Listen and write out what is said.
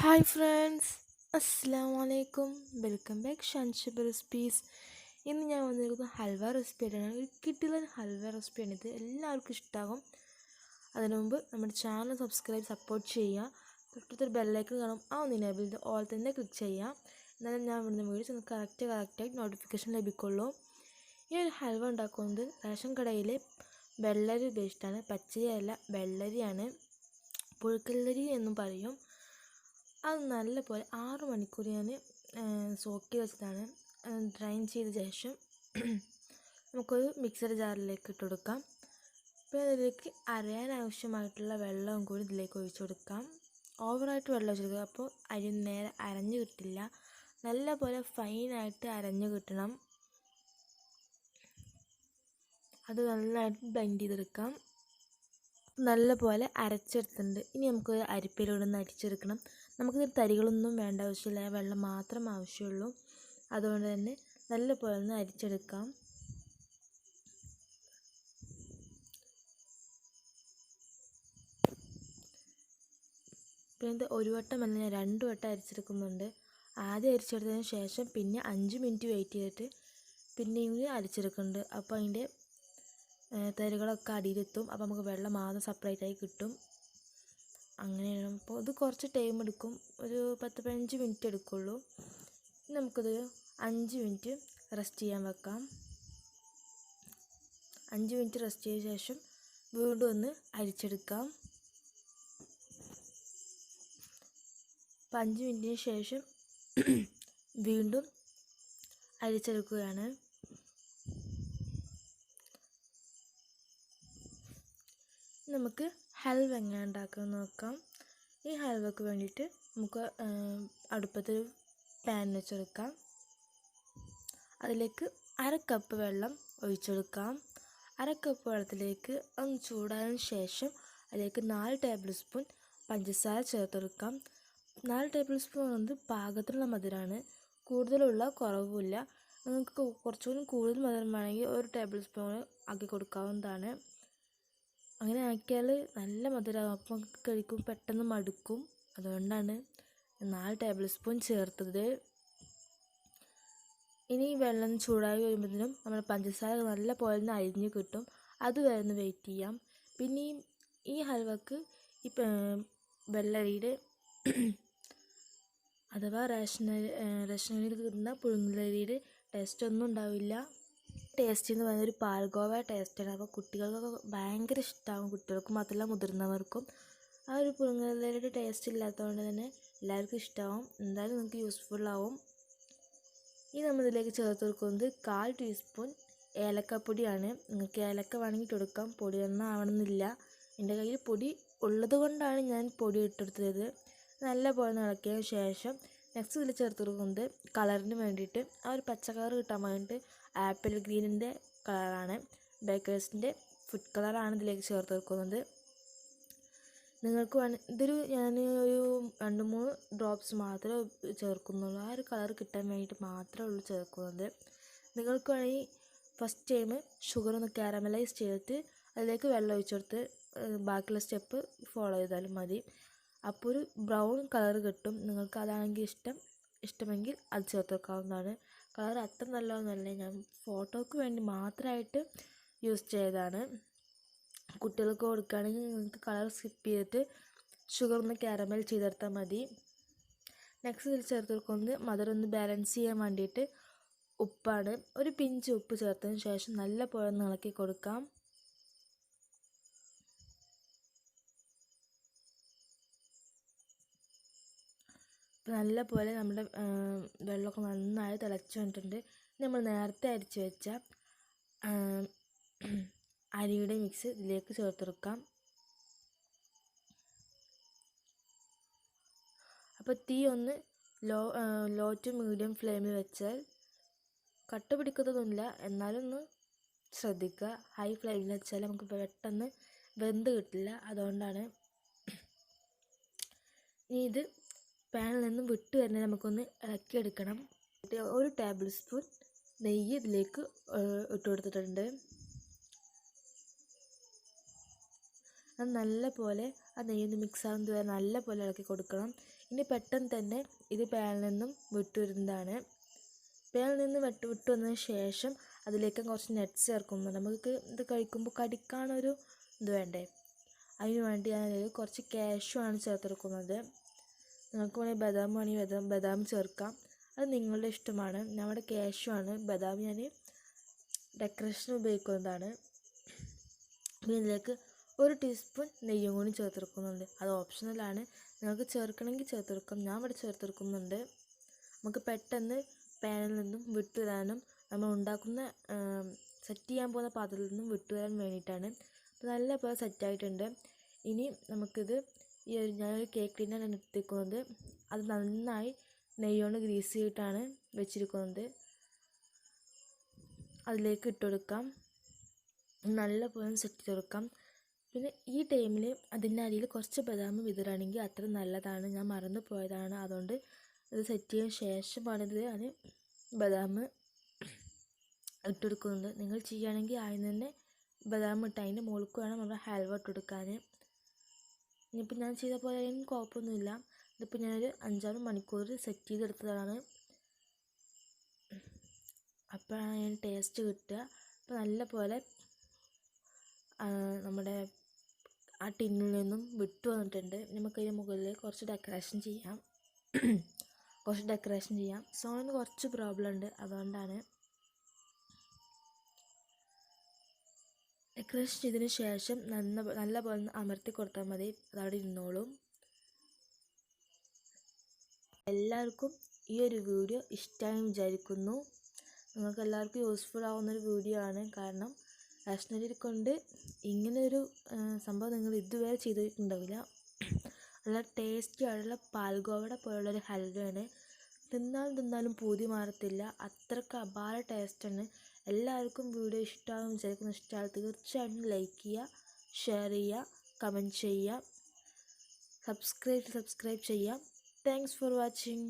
Hi friends, അസ്സാം വലൈക്കും. Welcome back ഷൻഷബി റെസിപ്പീസ്. ഇന്ന് ഞാൻ വന്നിരിക്കുന്നത് ഹൽവ റെസിപ്പി ആയിട്ടാണ്. ഒരു കിട്ടിയ ഹൽവ റെസിപ്പിയാണിത്. എല്ലാവർക്കും ഇഷ്ടമാകും. അതിനു മുമ്പ് നമ്മുടെ ചാനൽ സപ്പോർട്ട് ചെയ്യുക. തൊട്ടടുത്തൊരു ബെല്ലൈക്കൺ കാണും, ആ ഒന്ന് എനേബിൾ ചെയ്ത് ഓൾ തന്നെ ക്ലിക്ക് ചെയ്യുക. എന്നാലും ഞാൻ ഇവിടുന്ന് വീഡിയോസ് ഒന്ന് കറക്റ്റായിട്ട് നോട്ടിഫിക്കേഷൻ ലഭിക്കുള്ളൂ. ഈ ഒരു ഹൽവ ഉണ്ടാക്കുന്നത് റേഷൻ കടയിലെ വെള്ളരി ഉപയോഗിച്ചിട്ടാണ്. പച്ചരിയല്ല, വെള്ളരിയാണ്. പുഴുക്കല്ലരി എന്നും പറയും. അത് നല്ലപോലെ 6 മണിക്കൂർ ഞാൻ സോക്ക് ചെയ്ത് വെച്ചതാണ്. ഡ്രൈൻ ചെയ്ത ശേഷം നമുക്കൊരു മിക്സർ ജാറിലേക്ക് ഇട്ട് കൊടുക്കാം. പിന്നെ അതിലേക്ക് അരയാൻ ആവശ്യമായിട്ടുള്ള വെള്ളവും കൂടി ഇതിലേക്ക് ഒഴിച്ചു കൊടുക്കാം. ഓവറായിട്ട് വെള്ളം ഒഴിച്ചു കൊടുക്കുക, അപ്പോൾ അരി നേരെ അരഞ്ഞു കിട്ടില്ല. നല്ലപോലെ ഫൈനായിട്ട് അരഞ്ഞു കിട്ടണം. അത് നന്നായിട്ട് ബ്ലെൻഡ് ചെയ്തെടുക്കാം. നല്ലപോലെ അരച്ചെടുത്തിട്ടുണ്ട്. ഇനി നമുക്കൊരു അരിപ്പയിലൂടെ ഒന്ന് അരിച്ചെടുക്കണം. നമുക്കിത് തരികളൊന്നും വേണ്ട ആവശ്യമില്ല, വെള്ളം മാത്രം ആവശ്യമുള്ളൂ. അതുകൊണ്ട് തന്നെ നല്ലപോലെ ഒന്ന് അരിച്ചെടുക്കാം. പിന്നെ ഇത് ഒരു വട്ടമല്ല, ഞാൻ 2 വട്ടം അരിച്ചെടുക്കുന്നുണ്ട്. ആദ്യം അരിച്ചെടുത്തതിന് ശേഷം പിന്നെ 5 മിനിറ്റ് വെയിറ്റ് ചെയ്തിട്ട് പിന്നെയും അരിച്ചെടുക്കുന്നുണ്ട്. അപ്പോൾ അതിൻ്റെ തരികളൊക്കെ അടിയിലെത്തും. അപ്പോൾ നമുക്ക് വെള്ളം മാത്രം സെപ്പറേറ്റായി കിട്ടും. അങ്ങനെയാണ്. അപ്പോൾ ഇത് കുറച്ച് ടൈം എടുക്കും, ഒരു 10-15 മിനിറ്റ് എടുക്കുള്ളൂ. നമുക്കിത് 5 മിനിറ്റ് റെസ്റ്റ് ചെയ്യാൻ വെക്കാം. 5 മിനിറ്റ് റെസ്റ്റ് ചെയ്ത ശേഷം വീണ്ടും ഒന്ന് അരിച്ചെടുക്കാം. അപ്പോൾ 5 മിനിറ്റിന് ശേഷം വീണ്ടും അരിച്ചെടുക്കുകയാണ്. നമുക്ക് ഹൽവ എങ്ങനെ ഉണ്ടാക്കുന്നത് നോക്കാം. ഈ ഹൽവയ്ക്ക് വേണ്ടിയിട്ട് നമുക്ക് അടുപ്പത്തൊരു പാൻ വെച്ചെടുക്കാം. അതിലേക്ക് 1/2 കപ്പ് വെള്ളം ഒഴിച്ചെടുക്കാം. 1/2 കപ്പ് വെള്ളത്തിലേക്ക് ഒന്ന് ചൂടായതിനു ശേഷം അതിലേക്ക് 4 ടേബിൾ സ്പൂൺ പഞ്ചസാര ചേർത്തെടുക്കാം. 4 ടേബിൾ സ്പൂൺ വന്നത് പാകത്തിനുള്ള മധുരമാണ്, കൂടുതലുള്ള കുറവുമില്ല. നിങ്ങൾക്ക് കുറച്ചുകൂടി കൂടുതൽ മധുരം വേണമെങ്കിൽ 1 ടേബിൾ സ്പൂൺ ആക്കി കൊടുക്കാവുന്നതാണ്. അങ്ങനെ ആക്കിയാൽ നല്ല മധുരമാകും. അപ്പം നമുക്ക് കഴിക്കും പെട്ടെന്ന് മടുക്കും. അതുകൊണ്ടാണ് 4 ടേബിൾ സ്പൂൺ ചേർത്തത്. ഇനി വെള്ളം ചൂടായി വരുമ്പോഴത്തേനും നമ്മൾ പഞ്ചസാര നല്ല പോലെ ഒന്ന് അരിഞ്ഞ് കിട്ടും. അതുവരെ ഒന്ന് വെയിറ്റ് ചെയ്യാം. പിന്നെ ഈ ഹൽവക്ക് ഈ വെള്ളരിയുടെ അഥവാ റേഷനരിയിൽ കിട്ടുന്ന പുഴുങ്ങലരിയുടെ ടേസ്റ്റ് ഒന്നും ഉണ്ടാവില്ല. ടേസ്റ്റ് എന്ന് പറയുന്നത് ഒരു പാൽഗോവ ടേസ്റ്റാണ്. അപ്പോൾ കുട്ടികൾക്കൊക്കെ ഭയങ്കര ഇഷ്ടമാകും. കുട്ടികൾക്ക് മാത്രമല്ല, മുതിർന്നവർക്കും. ആ ഒരു പുഴുങ്ങലരിയുടെ ടേസ്റ്റ് ഇല്ലാത്തതുകൊണ്ട് തന്നെ എല്ലാവർക്കും ഇഷ്ടമാവും. എന്തായാലും നിങ്ങൾക്ക് യൂസ്ഫുള്ളാവും. ഇനി നമ്മളിതിലേക്ക് ചേർത്ത് കൊടുക്കുന്നത് 1/4 ടീസ്പൂൺ ഏലക്കപ്പൊടിയാണ്. നിങ്ങൾക്ക് ഏലക്ക വേണമെങ്കിൽ കൊടുക്കാം, പൊടിയൊന്നും ആവണമെന്നില്ല. എൻ്റെ കയ്യിൽ പൊടി ഉള്ളത് കൊണ്ടാണ് ഞാൻ പൊടി ഇട്ടെടുത്തത്. നല്ലപോലെ ഇളക്കിയതിന് ശേഷം നെക്സ്റ്റ് ഇതിൽ ചേർത്ത് കൊടുക്കുന്നത് കളറിന് വേണ്ടിയിട്ട്, ആ ഒരു പച്ച കളർ കിട്ടാൻ വേണ്ടിയിട്ട് ആപ്പിൾ ഗ്രീനിൻ്റെ കളറാണ്, ബേക്കേഴ്സിൻ്റെ ഫുഡ് കളറാണ് ഇതിലേക്ക് ചേർത്ത് കൊടുക്കുന്നത്. നിങ്ങൾക്ക് ഇതൊരു ഞാൻ ഒരു 2-3 ഡ്രോപ്സ് മാത്രമേ ചേർക്കുന്നുള്ളൂ. ആ ഒരു കളർ കിട്ടാൻ വേണ്ടിയിട്ട് മാത്രമേ ഉള്ളൂ ചേർക്കുന്നത്. നിങ്ങൾക്ക് വേണമെങ്കിൽ ഫസ്റ്റ് ടൈം ഷുഗർ ഒന്ന് കാരമലൈസ് ചെയ്തിട്ട് അതിലേക്ക് വെള്ളം ഒഴിച്ചെടുത്ത് ബാക്കിയുള്ള സ്റ്റെപ്പ് ഫോളോ ചെയ്താലും മതി. അപ്പോൾ ഒരു ബ്രൗൺ കളർ കിട്ടും. നിങ്ങൾക്ക് അതാണെങ്കിൽ ഇഷ്ടമെങ്കിൽ അത് ചേർത്ത് വെക്കാവുന്നതാണ്. കളർ അത്ര നല്ലതൊന്നുമല്ല, ഞാൻ ഫോട്ടോക്ക് വേണ്ടി മാത്രമായിട്ട് യൂസ് ചെയ്തതാണ്. കുട്ടികൾക്ക് കൊടുക്കുകയാണെങ്കിൽ നിങ്ങൾക്ക് കളർ സ്കിപ്പ് ചെയ്തിട്ട് ഷുഗർ ഒന്ന് കാരമൽ ചെയ്തെടുത്താൽ മതി. നെക്സ്റ്റ് ഇതിൽ ചേർത്ത് കൊടുക്കുന്നത് മധുരം ഒന്ന് ബാലൻസ് ചെയ്യാൻ വേണ്ടിയിട്ട് ഉപ്പാണ്. ഒരു പിഞ്ച് ഉപ്പ് ചേർത്തതിന് ശേഷം നല്ല പോലെ ഒന്ന് ഇളക്കി കൊടുക്കാം. നല്ല പോലെ നമ്മുടെ വെള്ളമൊക്കെ നന്നായി തിളച്ച് വന്നിട്ടുണ്ട്. നമ്മൾ നേരത്തെ അരിച്ച് വെച്ച അരിയുടെ മിക്സ് ഇതിലേക്ക് ചേർത്തെടുക്കാം. അപ്പോൾ തീ ഒന്ന് ലോ ടു മീഡിയം ഫ്ലെയിമിൽ വെച്ചാൽ കട്ട പിടിക്കുന്നതൊന്നുമില്ല, എന്നാലും ഒന്ന് ശ്രദ്ധിക്കുക. ഹൈ ഫ്ലെയിമിൽ വെച്ചാൽ നമുക്ക് പെട്ടെന്ന് വെന്ത് കിട്ടില്ല. അതുകൊണ്ടാണ്. ഇനി ഇത് പാനിൽ നിന്നും വിട്ട് തന്നെ നമുക്കൊന്ന് ഇളക്കിയെടുക്കണം. 1 ടേബിൾ സ്പൂൺ നെയ്യ് ഇതിലേക്ക് ഇട്ട് കൊടുത്തിട്ടുണ്ട്. അത് നല്ല പോലെ ആ നെയ്യൊന്ന് മിക്സ് ആകുന്നത് വരെ നല്ല പോലെ ഇളക്കി കൊടുക്കണം. ഇനി പെട്ടെന്ന് തന്നെ ഇത് പാനിൽ നിന്നും വിട്ടുവരുന്നതാണ്. പാനിൽ നിന്ന് വിട്ടു വന്നതിന് ശേഷം അതിലേക്ക് കുറച്ച് നട്ട്സ് ചേർക്കുന്നുണ്ട്. നമുക്ക് ഇത് കഴിക്കുമ്പോൾ കടിക്കാനൊരു ഇത് വേണ്ടേ, അതിന് വേണ്ടി ഞാൻ കുറച്ച് കാഷ്യൂ ആണ് ചേർത്തെടുക്കുന്നത്. നിങ്ങൾക്ക് വേണമെങ്കിൽ ബദാം ചേർക്കാം, അത് നിങ്ങളുടെ ഇഷ്ടമാണ്. നമ്മുടെ കാഷ്യൂ ആണ്, ബദാം ഞാൻ ഡെക്കറേഷന് ഉപയോഗിക്കുന്നതാണ്. പിന്നെ ഇതിലേക്ക് 1 ടീസ്പൂൺ നെയ്യും കൂടി ചേർത്തെടുക്കുന്നുണ്ട്. അത് ഓപ്ഷണലാണ്, നിങ്ങൾക്ക് ചേർക്കണമെങ്കിൽ ചേർത്തെടുക്കാം. ഞാൻ ഇവിടെ ചേർത്തെടുക്കുന്നുണ്ട്. നമുക്ക് പെട്ടെന്ന് പാനിൽ നിന്നും വിട്ടുവരാനും നമ്മൾ ഉണ്ടാക്കുന്ന സെറ്റ് ചെയ്യാൻ പോകുന്ന പാത്രത്തിൽ നിന്നും വിട്ടുവരാൻ വേണ്ടിയിട്ടാണ്. അപ്പോൾ നല്ല പോലെ സെറ്റായിട്ടുണ്ട്. ഇനി നമുക്കിത് ഞാനൊരു കേക്ക് ടിന്നാണ് എടുത്തിരിക്കുന്നത്. അത് നന്നായി നെയ്യോണ്ട് ഗ്രീസ് ചെയ്തിട്ടാണ് വെച്ചിരിക്കുന്നത്. അതിലേക്ക് ഇട്ടുകൊടുക്കാം, നല്ല പോലെ സെറ്റ് ചെയ്ത് കൊടുക്കാം. പിന്നെ ഈ ടൈമിൽ അതിൻ്റെ അടിയിൽ കുറച്ച് ബദാം വിതറുകയാണെങ്കിൽ അത്ര നല്ലതാണ്. ഞാൻ മറന്നു പോയതാണ്, അതുകൊണ്ട് ഇത് സെറ്റ് ചെയ്യാൻ ശേഷമാണിത് ഞാൻ ബദാം ഇട്ടുകൊടുക്കുന്നുണ്ട്. നിങ്ങൾ ചെയ്യുകയാണെങ്കിൽ ആദ്യം തന്നെ ബദാം ഇട്ട് അതിൻ്റെ മുകൾക്ക് വേണം നമ്മൾ ഹൽവ ഇട്ടുകൊടുക്കാൻ. ഇനിയിപ്പോൾ ഞാൻ ചെയ്ത പോലെ കുഴപ്പമൊന്നുമില്ല. ഇതിപ്പോൾ ഞാനൊരു 5-6 മണിക്കൂർ സെറ്റ് ചെയ്തെടുത്തതാണ്. അപ്പോഴാണ് ഞാൻ ടേസ്റ്റ് കിട്ടുക. അപ്പോൾ നല്ല പോലെ നമ്മുടെ ആ ടിന്നിൽ നിന്നും വിട്ടു വന്നിട്ടുണ്ട്. നമുക്കതിന് മുകളിൽ കുറച്ച് ഡെക്കറേഷൻ ചെയ്യാം. സോണിന് കുറച്ച് പ്രോബ്ലം ഉണ്ട്, അതുകൊണ്ടാണ്. ഡെക്കറേഷൻ ചെയ്തതിന് ശേഷം നല്ല പോലെ അമർത്തി കൊടുത്താൽ മതി, അതവിടെ ഇരുന്നോളും. എല്ലാവർക്കും ഈ ഒരു വീഡിയോ ഇഷ്ടമായി വിചാരിക്കുന്നു. നിങ്ങൾക്ക് എല്ലാവർക്കും യൂസ്ഫുൾ ആവുന്നൊരു വീഡിയോ ആണ്. കാരണം റേഷനറി കൊണ്ട് ഇങ്ങനെയൊരു സംഭവം നിങ്ങൾ ഇതുവരെ ചെയ്തിട്ടുണ്ടാവില്ല. നല്ല ടേസ്റ്റി ആയിട്ടുള്ള പാൽഗോവയുടെ പോലുള്ളൊരു ഹൽവയാണ്. തിന്നാലും പൂതി മാറത്തില്ല, അത്രയ്ക്ക് അപാര ടേസ്റ്റാണ്. എല്ലാവർക്കും വീഡിയോ ഇഷ്ടമാകും വിചാരിക്കുന്നു. ഇഷ്ടമാണ് തീർച്ചയായിട്ടും ലൈക്ക് ചെയ്യുക, ഷെയർ ചെയ്യുക, കമൻറ്റ് ചെയ്യുക, സബ്സ്ക്രൈബ് ചെയ്യുക. Thanks for watching.